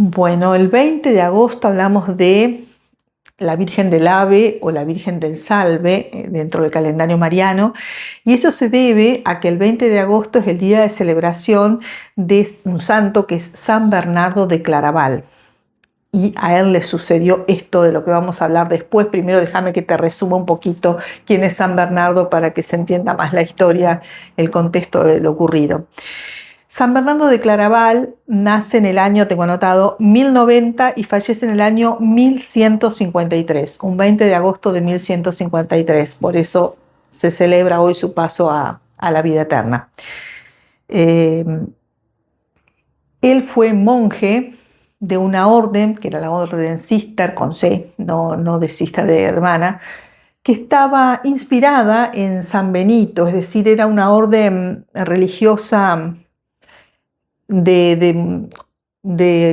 Bueno, el 20 de agosto hablamos de la Virgen del Ave o la Virgen del Salve dentro del calendario mariano, y eso se debe a que el 20 de agosto es el día de celebración de un santo que es San Bernardo de Claraval. Y a él le sucedió esto de lo que vamos a hablar después. Primero déjame que te resuma un poquito quién es San Bernardo para que se entienda más la historia, el contexto de lo ocurrido. San Bernardo de Claraval nace en el año, tengo anotado, 1090 y fallece en el año 1153, un 20 de agosto de 1153. Por eso se celebra hoy su paso a la vida eterna. Él fue monje de una orden, que era la orden Cister con C, no de Cister de hermana, que estaba inspirada en San Benito, es decir, era una orden religiosa de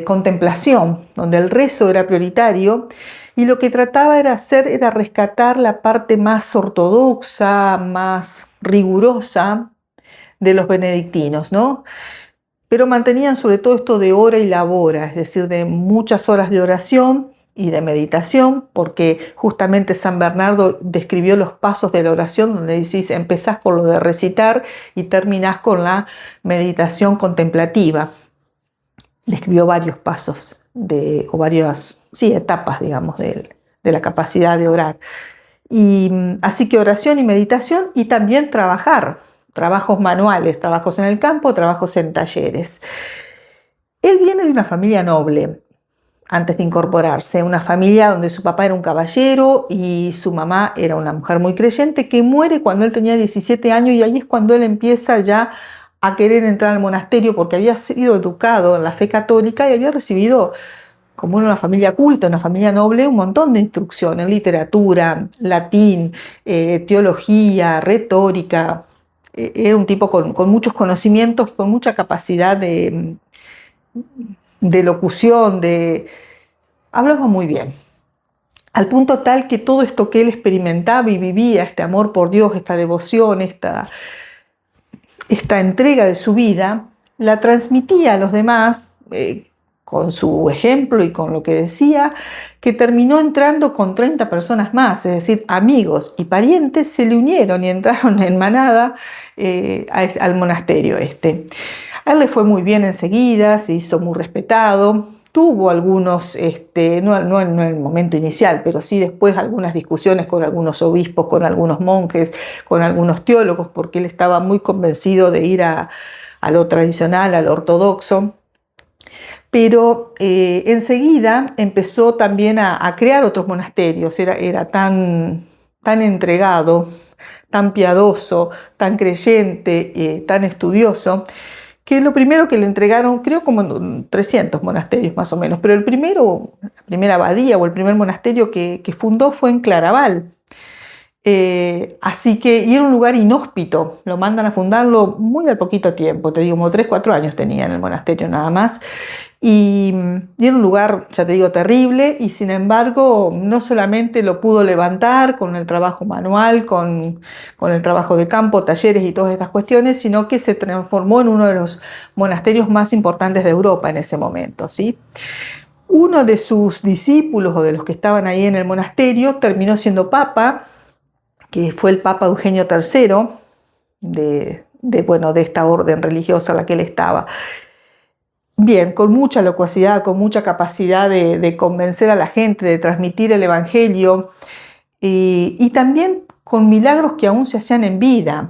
contemplación, donde el rezo era prioritario y lo que trataba era rescatar la parte más ortodoxa, más rigurosa de los benedictinos, ¿no? Pero mantenían sobre todo esto de hora y labora, es decir, de muchas horas de oración y de meditación, porque justamente San Bernardo describió los pasos de la oración, donde decís, empezás por lo de recitar y terminás con la meditación contemplativa. Describió varios pasos o varias etapas, digamos, de la capacidad de orar. Y así que oración y meditación y también trabajos manuales, trabajos en el campo, trabajos en talleres. Él viene de una familia noble, antes de incorporarse, una familia donde su papá era un caballero y su mamá era una mujer muy creyente que muere cuando él tenía 17 años y ahí es cuando él empieza ya a querer entrar al monasterio porque había sido educado en la fe católica y había recibido, como en una familia culta, una familia noble, un montón de instrucción en literatura, latín, teología, retórica. Era un tipo con muchos conocimientos, con mucha capacidad de locución, hablaba muy bien. Al punto tal que todo esto que él experimentaba y vivía, este amor por Dios, esta devoción, esta entrega de su vida, la transmitía a los demás con su ejemplo y con lo que decía, que terminó entrando con 30 personas más, es decir, amigos y parientes se le unieron y entraron en manada al monasterio este. A él le fue muy bien enseguida, se hizo muy respetado, tuvo algunos, no en el momento inicial, pero sí después algunas discusiones con algunos obispos, con algunos monjes, con algunos teólogos, porque él estaba muy convencido de ir a lo tradicional, a lo ortodoxo. Pero enseguida empezó también a crear otros monasterios, era tan entregado, tan piadoso, tan creyente, tan estudioso, que lo primero que le entregaron, creo como 300 monasterios más o menos, pero la primera abadía o el primer monasterio que fundó fue en Claraval. Así que, y era un lugar inhóspito, lo mandan a fundarlo muy al poquito tiempo, te digo, como 3, 4 años tenía en el monasterio nada más. Y era un lugar, ya te digo, terrible, y sin embargo no solamente lo pudo levantar con el trabajo manual, con el trabajo de campo, talleres y todas estas cuestiones, sino que se transformó en uno de los monasterios más importantes de Europa en ese momento, ¿sí? Uno de sus discípulos o de los que estaban ahí en el monasterio terminó siendo papa, que fue el Papa Eugenio III de esta orden religiosa a la que él estaba. Bien, con mucha locuacidad, con mucha capacidad de convencer a la gente, de transmitir el Evangelio y también con milagros que aún se hacían en vida.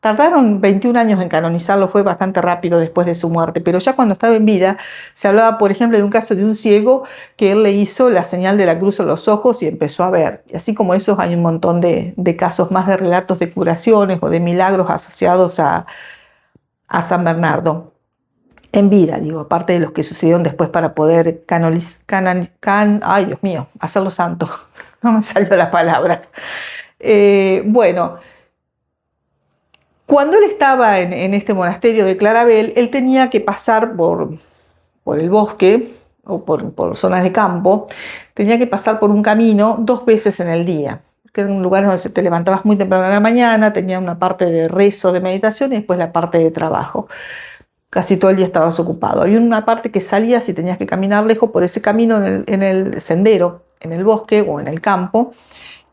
Tardaron 21 años en canonizarlo, fue bastante rápido después de su muerte, pero ya cuando estaba en vida se hablaba, por ejemplo, de un caso de un ciego que él le hizo la señal de la cruz a los ojos y empezó a ver. Y así como esos hay un montón de casos más de relatos de curaciones o de milagros asociados a San Bernardo. En vida, digo, aparte de los que sucedieron después para poder ay Dios mío, hacerlo santo. No me salió la palabra. Bueno, cuando él estaba en este monasterio de Claraval, él tenía que pasar por el bosque o por zonas de campo, tenía que pasar por un camino 2 veces en el día, que era un lugar donde te levantabas muy temprano en la mañana, tenía una parte de rezo, de meditación y después la parte de trabajo. casi todo el día estabas ocupado. Había una parte que salías y tenías que caminar lejos por ese camino en el sendero, en el bosque o en el campo,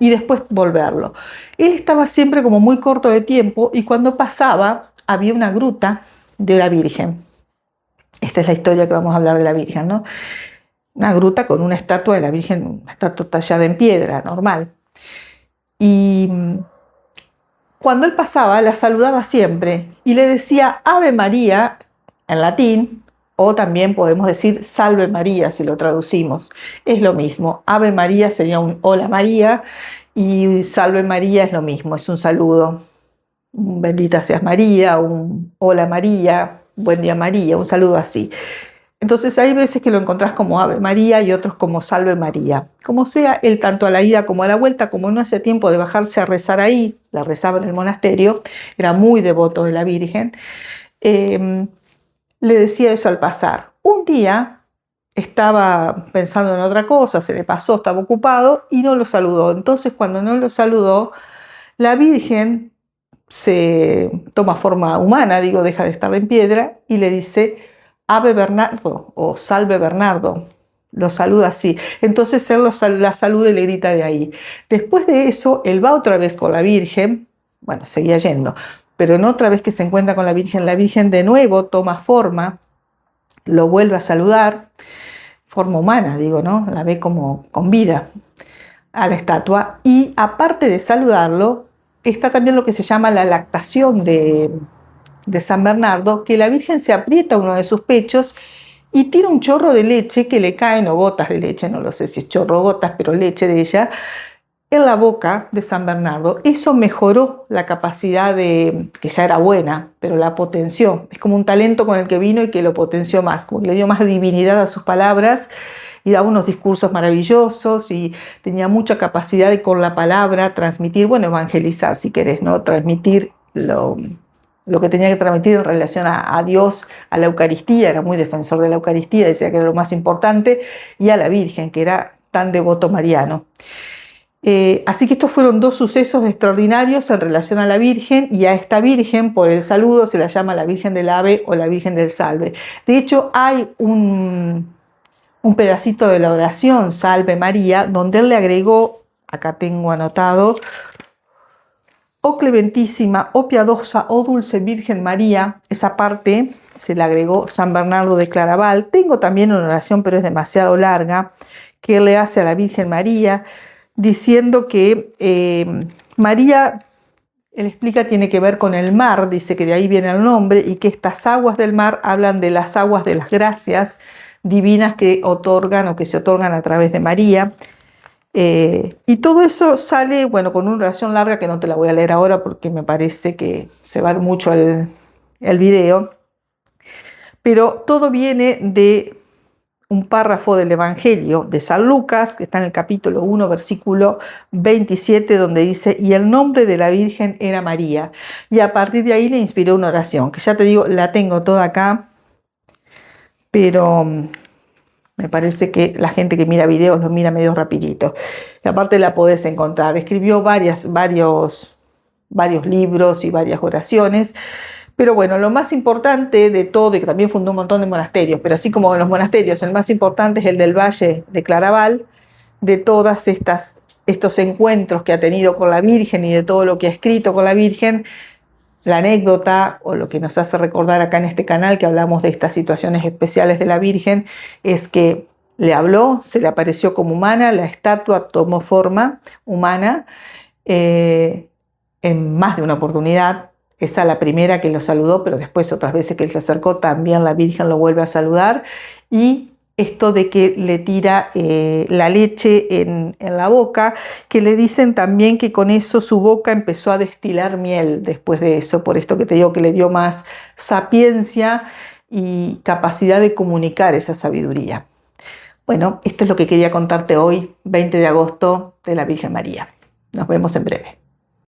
y después volverlo. Él estaba siempre como muy corto de tiempo y cuando pasaba había una gruta de la Virgen. Esta es la historia que vamos a hablar de la Virgen, ¿no? Una gruta con una estatua de la Virgen, una estatua tallada en piedra, normal. Y cuando él pasaba, la saludaba siempre y le decía Ave María en latín, o también podemos decir Salve María si lo traducimos. Es lo mismo. Ave María sería un Hola María y Salve María es lo mismo, es un saludo. Bendita seas María, un Hola María, buen día María, un saludo así. Entonces hay veces que lo encontrás como Ave María y otros como Salve María. Como sea, él tanto a la ida como a la vuelta, como no hacía tiempo de bajarse a rezar ahí, la rezaba en el monasterio, era muy devoto de la Virgen, le decía eso al pasar. Un día estaba pensando en otra cosa, se le pasó, estaba ocupado y no lo saludó. Entonces cuando no lo saludó, la Virgen se toma forma humana, digo, deja de estar en piedra y le dice Ave Bernardo o Salve Bernardo, lo saluda así. Entonces él la saluda y le grita de ahí. Después de eso, él va otra vez con la Virgen, bueno, seguía yendo, pero en otra vez que se encuentra con la Virgen de nuevo toma forma, lo vuelve a saludar, forma humana, digo, ¿no? La ve como con vida a la estatua y aparte de saludarlo, está también lo que se llama la lactación de San Bernardo, que la Virgen se aprieta uno de sus pechos y tira un chorro de leche que le caen, o gotas de leche, no lo sé si es chorro o gotas, pero leche de ella, en la boca de San Bernardo. Eso mejoró la capacidad que ya era buena, pero la potenció. Es como un talento con el que vino y que lo potenció más, como que le dio más divinidad a sus palabras y daba unos discursos maravillosos y tenía mucha capacidad de con la palabra transmitir, bueno, evangelizar si querés, ¿no? Transmitir lo que tenía que transmitir en relación a Dios, a la Eucaristía, era muy defensor de la Eucaristía, decía que era lo más importante, y a la Virgen, que era tan devoto mariano. Así que estos fueron dos sucesos extraordinarios en relación a la Virgen, y a esta Virgen, por el saludo, se la llama la Virgen del Ave o la Virgen del Salve. De hecho, hay un pedacito de la oración Salve María, donde él le agregó, acá tengo anotado, oh clementísima, oh piadosa, oh dulce Virgen María. Esa parte se le agregó San Bernardo de Claraval. Tengo también una oración, pero es demasiado larga, que él le hace a la Virgen María, diciendo que María, él explica, tiene que ver con el mar, dice que de ahí viene el nombre, y que estas aguas del mar hablan de las aguas de las gracias divinas que otorgan o que se otorgan a través de María. Y todo eso sale, bueno, con una oración larga que no te la voy a leer ahora porque me parece que se va mucho el video, pero todo viene de un párrafo del Evangelio de San Lucas, que está en el capítulo 1, versículo 27, donde dice, y el nombre de la Virgen era María. Y a partir de ahí le inspiró una oración, que ya te digo, la tengo toda acá, pero me parece que la gente que mira videos los mira medio rapidito. Y aparte la podés encontrar. Escribió varios libros y varias oraciones. Pero bueno, lo más importante de todo, y que también fundó un montón de monasterios, pero así como en los monasterios, el más importante es el del Valle de Claraval, de todas estos encuentros que ha tenido con la Virgen y de todo lo que ha escrito con la Virgen. La anécdota o lo que nos hace recordar acá en este canal que hablamos de estas situaciones especiales de la Virgen es que le habló, se le apareció como humana, la estatua tomó forma humana en más de una oportunidad. Esa la primera que lo saludó, pero después otras veces que él se acercó también la Virgen lo vuelve a saludar, y esto de que le tira la leche en la boca, que le dicen también que con eso su boca empezó a destilar miel después de eso, por esto que te digo que le dio más sapiencia y capacidad de comunicar esa sabiduría. Bueno, esto es lo que quería contarte hoy, 20 de agosto, de la Virgen María. Nos vemos en breve.